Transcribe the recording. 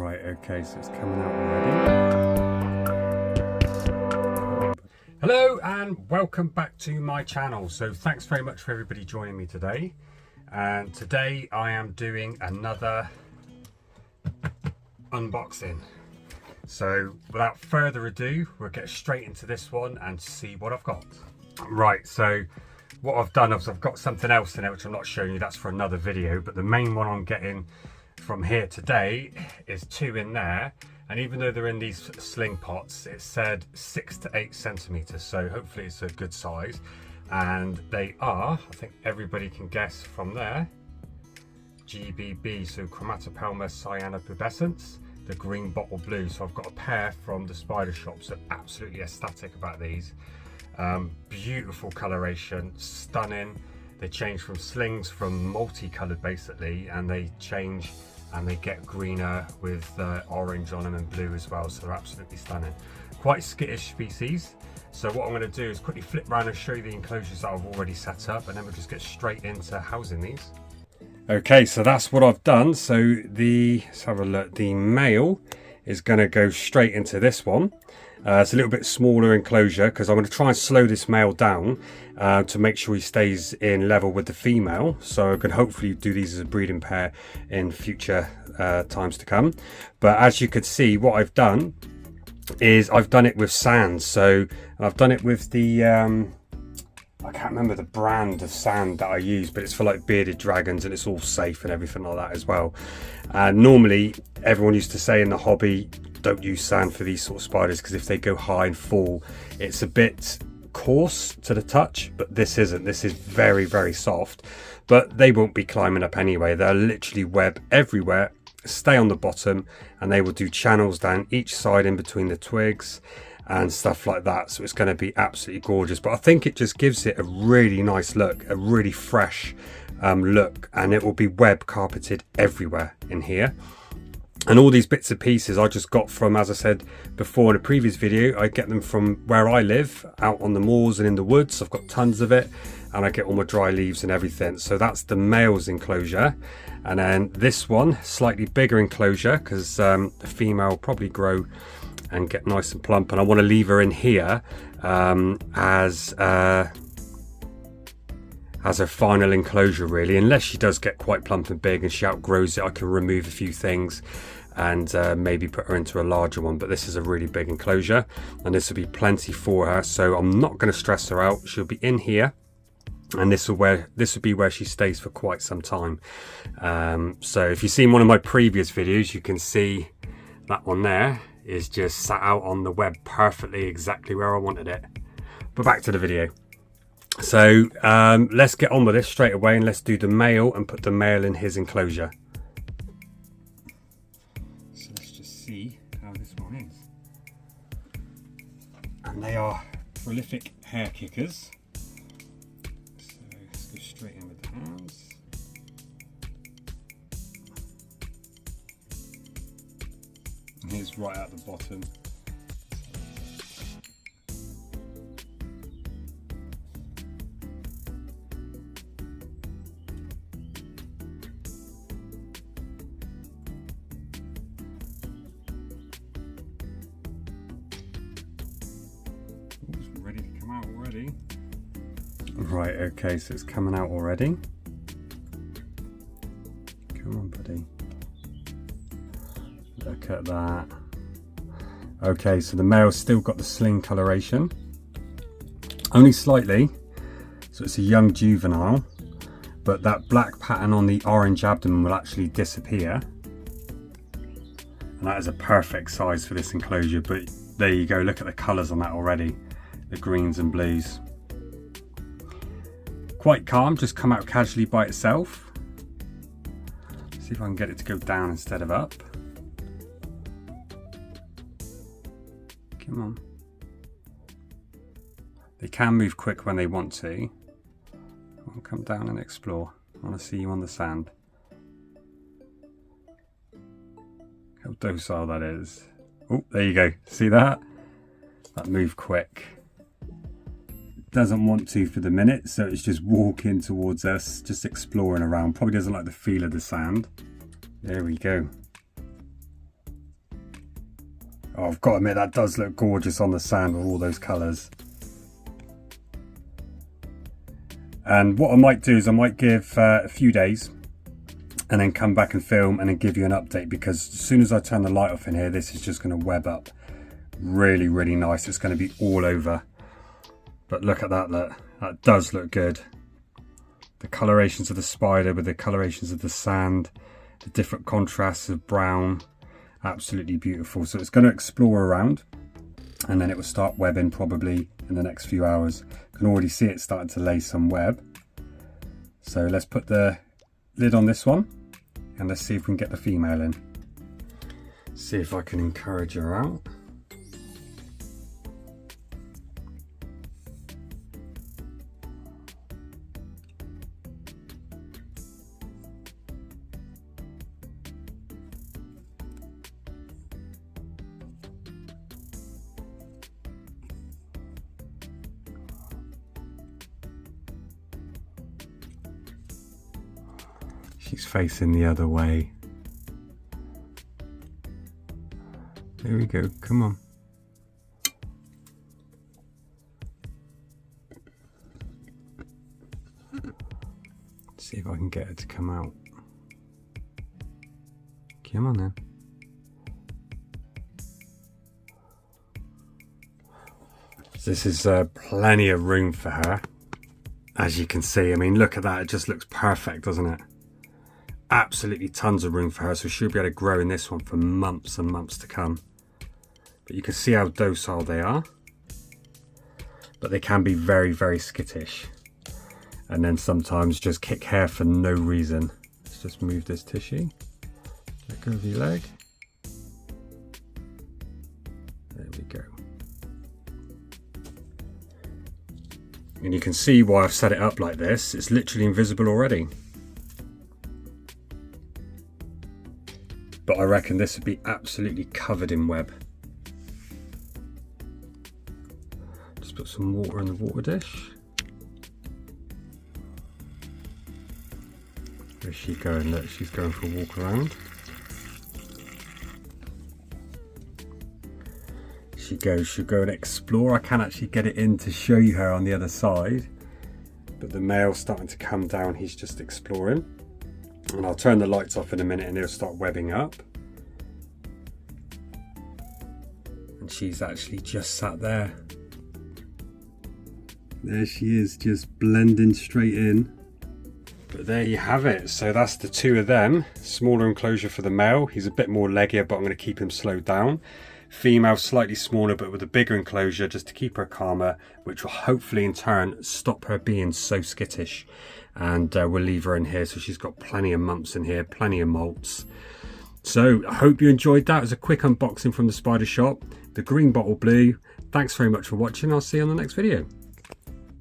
Right, okay, so it's coming out already. Hello and welcome back to my channel. So thanks very much for everybody joining me today. And today I am doing another unboxing. So without further ado, we'll get straight into this one and see what I've got. Right, so what I've done is I've got something else in it which I'm not showing you, that's for another video, but the main one I'm getting from here today is two in there, and even though they're in these sling pots, it said 6 to 8 centimeters, so hopefully it's a good size. And they are, I think everybody can guess from there, GBB, so Chromatopelma Cyaneopubescens, the green bottle blue. So I've got a pair from the spidershop, so absolutely ecstatic about these. Beautiful coloration, stunning. They change from slings from multicolored basically, and they change and they get greener with orange on them and blue as well, so they're absolutely stunning. Quite skittish species. So what I'm going to do is quickly flip around and show you the enclosures that I've already set up, and then we'll just get straight into housing these. Okay, so that's what I've done. So let's have a look. The male is going to go straight into this one. It's a little bit smaller enclosure because I'm going to try and slow this male down to make sure he stays in level with the female. So I can hopefully do these as a breeding pair in future times to come. But as you could see, what I've done is I've done it with sand. So I've done it with the I can't remember the brand of sand that I use, but it's for like bearded dragons and it's all safe and everything like that as well. Normally everyone used to say in the hobby, don't use sand for these sort of spiders because if they go high and fall, it's a bit coarse to the touch, but this isn't. This is very, very soft, but they won't be climbing up anyway. They'll literally web everywhere, stay on the bottom, and they will do channels down each side in between the twigs and stuff like that. So it's going to be absolutely gorgeous, but I think it just gives it a really nice look, a really fresh look, and it will be web carpeted everywhere in here. And all these bits and pieces I just got from, as I said before in a previous video, I get them from where I live, out on the moors and in the woods. I've got tons of it, and I get all my dry leaves and everything. So that's the male's enclosure. And then this one, slightly bigger enclosure, because the female will probably grow and get nice and plump, and I want to leave her in here as her final enclosure really. Unless she does get quite plump and big and she outgrows it, I can remove a few things and maybe put her into a larger one. But this is a really big enclosure, and this will be plenty for her, so I'm not going to stress her out. She'll be in here, and this will be where she stays for quite some time. So if you've seen one of my previous videos, you can see that one there is just sat out on the web perfectly, exactly where I wanted it. But back to the video. So let's get on with this straight away, and let's do the male and put the male in his enclosure. So let's just see how this one is. And they are prolific hair kickers. So let's go straight in with the hands. And here's right at the bottom. Ready to come out already. Right, okay, so it's coming out already. Come on, buddy. Look at that. Okay, so the male's still got the sling coloration. Only slightly. So it's a young juvenile. But that black pattern on the orange abdomen will actually disappear. And that is a perfect size for this enclosure. But there you go, look at the colours on that already. The greens and blues. Quite calm, just come out casually by itself. See if I can get it to go down instead of up. Come on. They can move quick when they want to. I'll come down and explore. I want to see you on the sand. How docile that is. Oh, there you go. See that? That moved quick. Doesn't want to for the minute, so it's just walking towards us, just exploring around. Probably doesn't like the feel of the sand. There we go. Oh, I've got to admit, that does look gorgeous on the sand with all those colours. And what I might do is I might give a few days and then come back and film and then give you an update, because as soon as I turn the light off in here, this is just going to web up really, really nice. It's going to be all over. But look at that, look. That does look good. The colorations of the spider with the colorations of the sand, the different contrasts of brown, absolutely beautiful. So it's going to explore around and then it will start webbing probably in the next few hours. You can already see it starting to lay some web. So let's put the lid on this one and let's see if we can get the female in. See if I can encourage her out. She's facing the other way. There we go, come on. See if I can get her to come out. Come on then. This is plenty of room for her, as you can see. I mean, look at that, it just looks perfect, doesn't it? Absolutely tons of room for her, so she'll be able to grow in this one for months and months to come. But you can see how docile they are, but they can be very, very skittish, and then sometimes just kick hair for no reason. Let's just move this tissue. Let go of your leg. There we go. And you can see why I've set it up like this. It's literally invisible already. But I reckon this would be absolutely covered in web. Just put some water in the water dish. Where's she going? Look, she's going for a walk around. She goes, she'll go and explore. I can't actually get it in to show you her on the other side, but the male's starting to come down, he's just exploring. And I'll turn the lights off in a minute and he'll start webbing up. And she's actually just sat there. There she is, just blending straight in. But there you have it. So that's the two of them. Smaller enclosure for the male. He's a bit more leggier, but I'm going to keep him slowed down. Female slightly smaller, but with a bigger enclosure just to keep her calmer, which will hopefully in turn stop her being so skittish. And we'll leave her in here, so she's got plenty of mumps in here, plenty of molts. So I hope you enjoyed that. It was a quick unboxing from the spider shop, the green bottle blue. Thanks very much for watching. I'll see you on the next video.